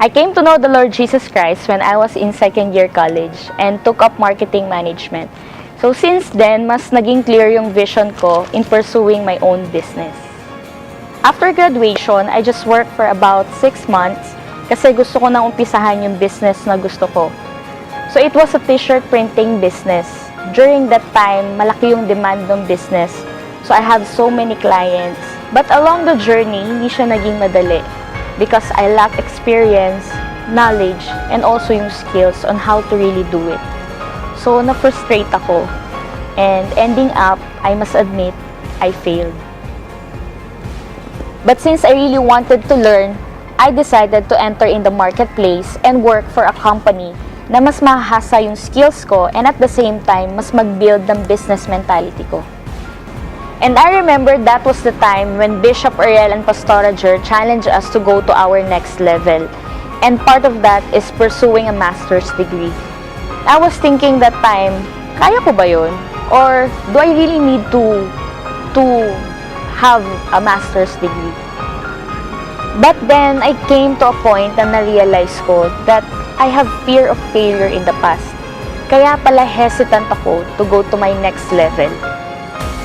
I came to know the Lord Jesus Christ when I was in second year college and took up marketing management. So since then, mas naging clear yung vision ko in pursuing my own business. After graduation, I just worked for about 6 months kasi gusto ko nang umpisahan yung business na gusto ko. So it was a t-shirt printing business. During that time, malaki yung demand ng business. So I have so many clients. But along the journey, hindi siya naging madali because I lack experience, knowledge, and also yung skills on how to really do it. So na-frustrate ako. And ending up, I must admit, I failed. But since I really wanted to learn, I decided to enter in the marketplace and work for a company na mas mahasa yung skills ko and at the same time, mas mag-build ng business mentality ko. And I remember that was the time when Bishop Ariel and Pastora Jer challenged us to go to our next level. And part of that is pursuing a master's degree. I was thinking that time, kaya ko ba yun? Or do I really need to have a master's degree? But then, I came to a point na na-realize ko that I have fear of failure in the past. Kaya pala hesitant ako to go to my next level.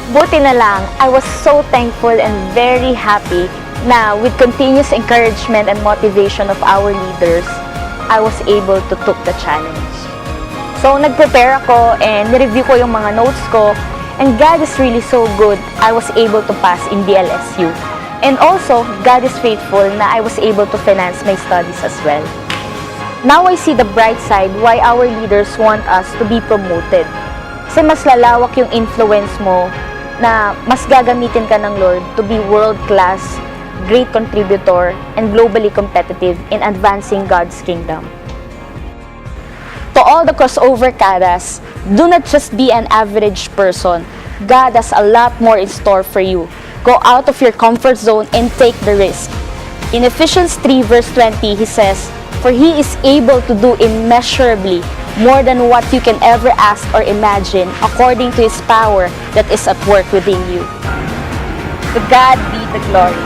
Buti na lang, I was so thankful and very happy na with continuous encouragement and motivation of our leaders, I was able to took the challenge. So, nag-prepare ako and review ko yung mga notes ko, and God is really so good, I was able to pass in DLSU. And also, God is faithful na I was able to finance my studies as well. Now I see the bright side why our leaders want us to be promoted. Kasi mas lalawak yung influence mo na mas gagamitin ka ng Lord to be world-class, great contributor, and globally competitive in advancing God's kingdom. To all the crossover kadas, do not just be an average person. God has a lot more in store for you. Go out of your comfort zone and take the risk. In Ephesians 3 verse 20, he says, "For he is able to do immeasurably more than what you can ever ask or imagine, according to his power that is at work within you." To God be the glory.